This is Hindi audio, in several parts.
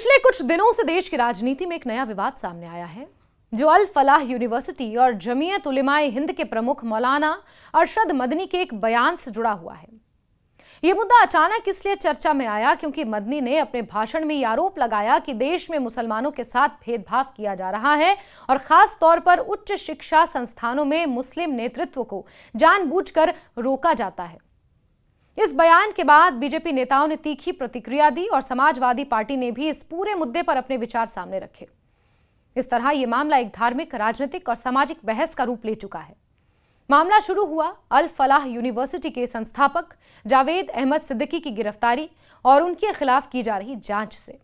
पिछले कुछ दिनों से देश की राजनीति में एक नया विवाद सामने आया है, जो अल फलाह यूनिवर्सिटी और जमीयत उलेमाए हिंद के प्रमुख मौलाना अरशद मदनी के एक बयान से जुड़ा हुआ है। यह मुद्दा अचानक इसलिए चर्चा में आया क्योंकि मदनी ने अपने भाषण में आरोप लगाया कि देश में मुसलमानों के साथ भेदभाव किया जा रहा है और खास तौर पर उच्च शिक्षा संस्थानों में मुस्लिम नेतृत्व को जानबूझकर रोका जाता है। इस बयान के बाद बीजेपी नेताओं ने तीखी प्रतिक्रिया दी और समाजवादी पार्टी ने भी इस पूरे मुद्दे पर अपने विचार सामने रखे। इस तरह यह मामला एक धार्मिक, राजनीतिक और सामाजिक बहस का रूप ले चुका है। मामला शुरू हुआ अल फलाह यूनिवर्सिटी के संस्थापक जावेद अहमद सिद्दीकी की गिरफ्तारी और उनके खिलाफ की जा रही जांच से।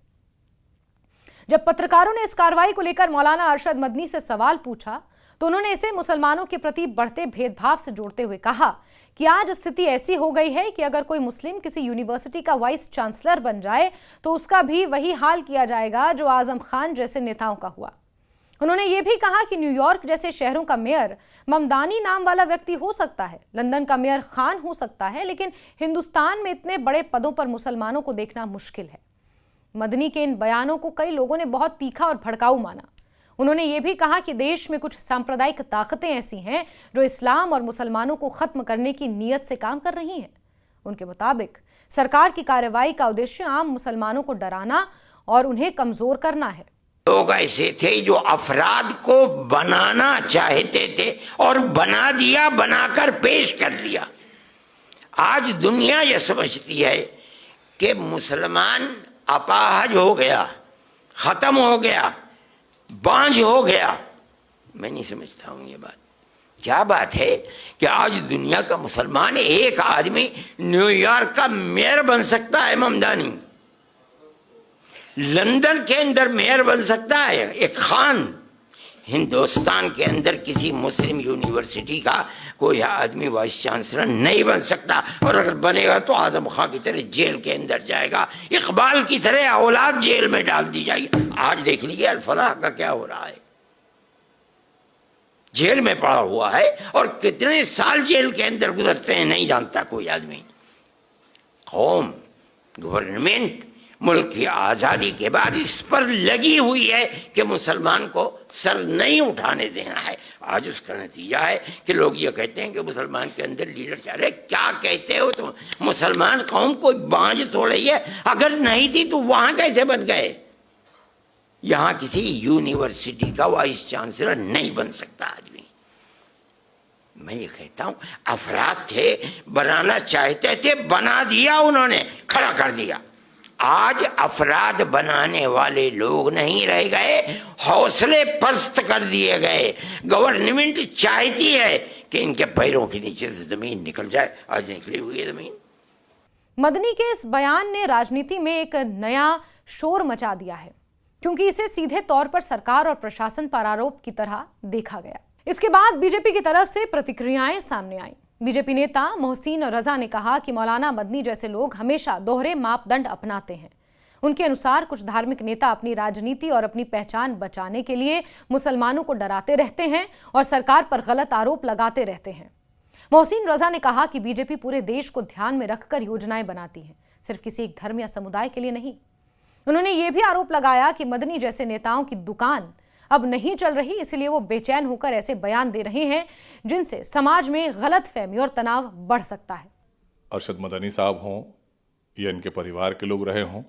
जब पत्रकारों ने इस कार्रवाई को लेकर मौलाना अरशद मदनी से सवाल पूछा तो उन्होंने इसे मुसलमानों के प्रति बढ़ते भेदभाव से जोड़ते हुए कहा कि आज स्थिति ऐसी हो गई है कि अगर कोई मुस्लिम किसी यूनिवर्सिटी का वाइस चांसलर बन जाए तो उसका भी वही हाल किया जाएगा जो आजम खान जैसे नेताओं का हुआ। उन्होंने ये भी कहा कि न्यूयॉर्क जैसे शहरों का मेयर ममदानी नाम वाला व्यक्ति हो सकता है, लंदन का मेयर खान हो सकता है, लेकिन हिंदुस्तान में इतने बड़े पदों पर मुसलमानों को देखना मुश्किल है। मदनी के इन बयानों को कई लोगों ने बहुत तीखा और भड़काऊ माना। उन्होंने ये भी कहा कि देश में कुछ सांप्रदायिक ताकतें ऐसी हैं जो इस्लाम और मुसलमानों को खत्म करने की नीयत से काम कर रही हैं। उनके मुताबिक सरकार की कार्रवाई का उद्देश्य आम मुसलमानों को डराना और उन्हें कमजोर करना है। लोग ऐसे थे जो अफराद को बनाना चाहते थे और बना दिया, बनाकर पेश कर दिया। आज दुनिया यह समझती है कि मुसलमान अपाहज हो गया, खत्म हो गया, बांझ हो गया। मैं नहीं समझता हूं ये बात। क्या बात है कि आज दुनिया का मुसलमान एक आदमी न्यूयॉर्क का मेयर बन सकता है, ममदानी लंदन के अंदर मेयर बन सकता है एक खान, हिंदुस्तान के अंदर किसी मुस्लिम यूनिवर्सिटी का कोई आदमी वाइस चांसलर नहीं बन सकता, और अगर बनेगा तो आजम खान की तरह जेल के अंदर जाएगा, इकबाल की तरह औलाद जेल में डाल दी जाएगी। आज देख लीजिए अल फलाह का क्या हो रहा है, जेल में पड़ा हुआ है और कितने साल जेल के अंदर गुजरते हैं नहीं जानता कोई आदमी। कौम, गवर्नमेंट मुल्क की आज़ादी के बाद इस पर लगी हुई है कि मुसलमान को सर नहीं उठाने देना है। आज उसका नतीजा है कि लोग ये कहते हैं कि मुसलमान के अंदर लीडर चाह रहे। क्या कहते हो तुम? मुसलमान कौम कोई बांझ थोड़ी है, अगर नहीं थी तो वहां कैसे बन गए? यहां किसी यूनिवर्सिटी का वाइस चांसलर नहीं बन सकता आदमी। मैं ये कहता हूं अफराद थे, बनाना चाहते थे, बना दिया उन्होंने, खड़ा कर दिया। आज अफराद बनाने वाले लोग नहीं रह गए, हौसले पस्त कर दिए गए। गवर्नमेंट चाहती है कि इनके पैरों के नीचे से जमीन निकल जाए, आज निकली हुई है जमीन। मदनी के इस बयान ने राजनीति में एक नया शोर मचा दिया है क्योंकि इसे सीधे तौर पर सरकार और प्रशासन पर आरोप की तरह देखा गया। इसके बाद बीजेपी की तरफ से प्रतिक्रियाएं सामने आई। बीजेपी नेता मोहसिन रजा ने कहा कि मौलाना मदनी जैसे लोग हमेशा दोहरे मापदंड अपनाते हैं। उनके अनुसार कुछ धार्मिक नेता अपनी राजनीति और अपनी पहचान बचाने के लिए मुसलमानों को डराते रहते हैं और सरकार पर गलत आरोप लगाते रहते हैं। मोहसिन रजा ने कहा कि बीजेपी पूरे देश को ध्यान में रखकर योजनाएं बनाती है, सिर्फ किसी एक धर्म या समुदाय के लिए नहीं। उन्होंने ये भी आरोप लगाया कि मदनी जैसे नेताओं की दुकान अब नहीं चल रही, इसलिए वो बेचैन होकर ऐसे बयान दे रहे हैं जिनसे समाज में गलतफहमी और तनाव बढ़ सकता है। अरशद मदनी साहब हों या इनके परिवार के लोग रहे हों,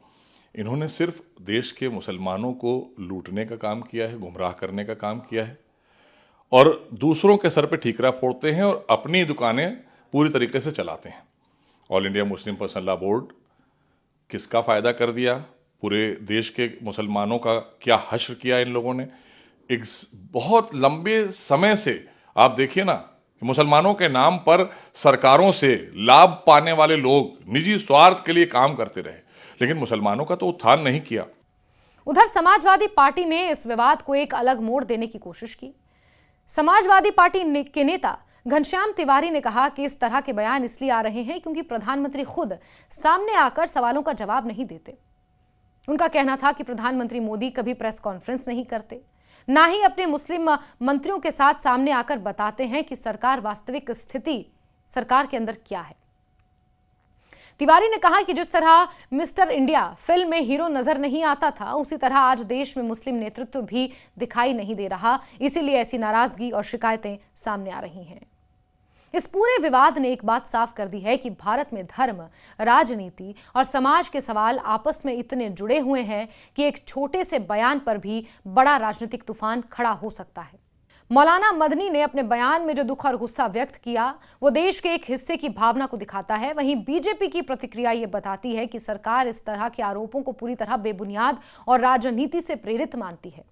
इन्होंने सिर्फ देश के मुसलमानों को लूटने का काम किया है, गुमराह करने का काम किया है और दूसरों के सर पे ठीकरा फोड़ते हैं और अपनी दुकानें पूरी तरीके से चलाते हैं। All India Muslim personal law board किसका फ़ायदा कर दिया? पूरे देश के मुसलमानों का क्या हश्र किया इन लोगों ने? एक बहुत लंबे समय से आप देखिए ना कि मुसलमानों के नाम पर सरकारों से लाभ पाने वाले लोग निजी स्वार्थ के लिए काम करते रहे, लेकिन मुसलमानों का तो उत्थान नहीं किया। उधर समाजवादी पार्टी ने इस विवाद को एक अलग मोड़ देने की कोशिश की। समाजवादी पार्टी के नेता घनश्याम तिवारी ने कहा कि इस तरह के बयान इसलिए आ रहे हैं क्योंकि प्रधानमंत्री खुद सामने आकर सवालों का जवाब नहीं देते। उनका कहना था कि प्रधानमंत्री मोदी कभी प्रेस कॉन्फ्रेंस नहीं करते, ना ही अपने मुस्लिम मंत्रियों के साथ सामने आकर बताते हैं कि सरकार वास्तविक स्थिति सरकार के अंदर क्या है। तिवारी ने कहा कि जिस तरह मिस्टर इंडिया फिल्म में हीरो नजर नहीं आता था, उसी तरह आज देश में मुस्लिम नेतृत्व भी दिखाई नहीं दे रहा। इसीलिए ऐसी नाराजगी और शिकायतें सामने आ रही हैं। इस पूरे विवाद ने एक बात साफ कर दी है कि भारत में धर्म, राजनीति और समाज के सवाल आपस में इतने जुड़े हुए हैं कि एक छोटे से बयान पर भी बड़ा राजनीतिक तूफान खड़ा हो सकता है। मौलाना मदनी ने अपने बयान में जो दुख और गुस्सा व्यक्त किया, वो देश के एक हिस्से की भावना को दिखाता है। वहीं बीजेपी की प्रतिक्रिया ये बताती है कि सरकार इस तरह के आरोपों को पूरी तरह बेबुनियाद और राजनीति से प्रेरित मानती है।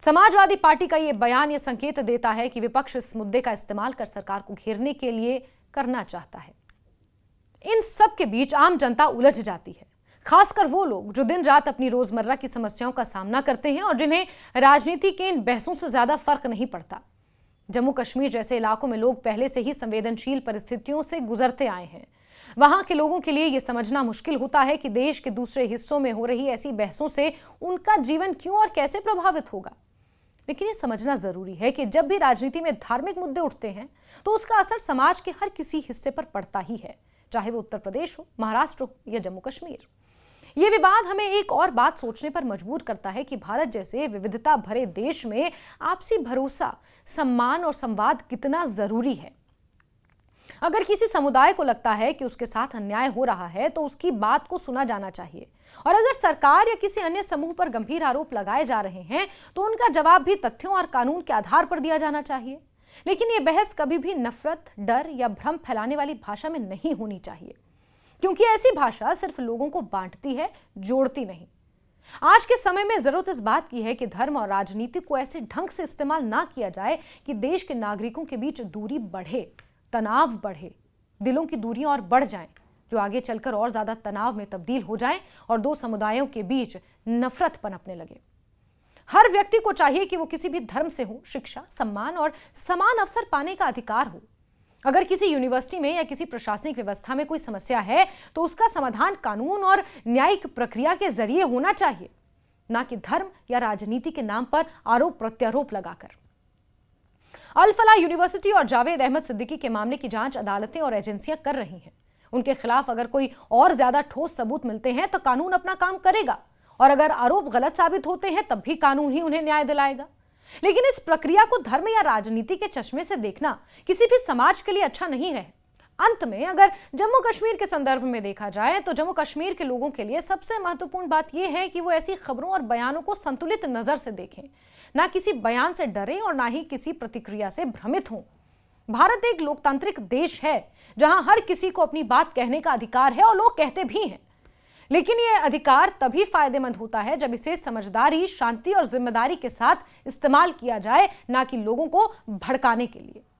समाजवादी पार्टी का ये बयान ये संकेत देता है कि विपक्ष इस मुद्दे का इस्तेमाल कर सरकार को घेरने के लिए करना चाहता है। इन सब के बीच आम जनता उलझ जाती है, खासकर वो लोग जो दिन रात अपनी रोजमर्रा की समस्याओं का सामना करते हैं और जिन्हें राजनीति के इन बहसों से ज्यादा फर्क नहीं पड़ता। जम्मू कश्मीर जैसे इलाकों में लोग पहले से ही संवेदनशील परिस्थितियों से गुजरते आए हैं। वहां के लोगों के लिए यह समझना मुश्किल होता है कि देश के दूसरे हिस्सों में हो रही ऐसी बहसों से उनका जीवन क्यों और कैसे प्रभावित होगा। लेकिन ये समझना जरूरी है कि जब भी राजनीति में धार्मिक मुद्दे उठते हैं तो उसका असर समाज के हर किसी हिस्से पर पड़ता ही है, चाहे वो उत्तर प्रदेश हो, महाराष्ट्र हो या जम्मू कश्मीर। ये विवाद हमें एक और बात सोचने पर मजबूर करता है कि भारत जैसे विविधता भरे देश में आपसी भरोसा, सम्मान और संवाद कितना जरूरी है। अगर किसी समुदाय को लगता है कि उसके साथ अन्याय हो रहा है तो उसकी बात को सुना जाना चाहिए, और अगर सरकार या किसी अन्य समूह पर गंभीर आरोप लगाए जा रहे हैं तो उनका जवाब भी तथ्यों और कानून के आधार पर दिया जाना चाहिए। लेकिन यह बहस कभी भी नफरत, डर या भ्रम फैलाने वाली भाषा में नहीं होनी चाहिए, क्योंकि ऐसी भाषा सिर्फ लोगों को बांटती है, जोड़ती नहीं। आज के समय में जरूरत इस बात की है कि धर्म और राजनीति को ऐसे ढंग से इस्तेमाल ना किया जाए कि देश के नागरिकों के बीच दूरी बढ़े, तनाव बढ़े, दिलों की दूरियां और बढ़ जाएं, जो आगे चलकर और ज्यादा तनाव में तब्दील हो जाएं और दो समुदायों के बीच नफरत पनपने लगे। हर व्यक्ति को चाहिए कि वो किसी भी धर्म से हो, शिक्षा, सम्मान और समान अवसर पाने का अधिकार हो। अगर किसी यूनिवर्सिटी में या किसी प्रशासनिक व्यवस्था में कोई समस्या है तो उसका समाधान कानून और न्यायिक प्रक्रिया के जरिए होना चाहिए, ना कि धर्म या राजनीति के नाम पर आरोप प्रत्यारोप लगाकर। अल फलाह यूनिवर्सिटी और जावेद अहमद सिद्दीकी के मामले की जांच अदालतें और एजेंसियां कर रही हैं। उनके खिलाफ अगर कोई और ज्यादा ठोस सबूत मिलते हैं तो कानून अपना काम करेगा, और अगर आरोप गलत साबित होते हैं तब भी कानून ही उन्हें न्याय दिलाएगा। लेकिन इस प्रक्रिया को धर्म या राजनीति के चश्मे से देखना किसी भी समाज के लिए अच्छा नहीं रहे। अंत में अगर जम्मू कश्मीर के संदर्भ में देखा जाए तो जम्मू कश्मीर के लोगों के लिए सबसे महत्वपूर्ण बात यह है कि वो ऐसी खबरों और बयानों को संतुलित नजर से देखें, ना किसी बयान से डरे और ना ही किसी प्रतिक्रिया से भ्रमित हों। भारत एक लोकतांत्रिक देश है जहां हर किसी को अपनी बात कहने का अधिकार है और लोग कहते भी हैं। लेकिन यह अधिकार तभी फायदेमंद होता है जब इसे समझदारी, शांति और जिम्मेदारी के साथ इस्तेमाल किया जाए, ना कि लोगों को भड़काने के लिए।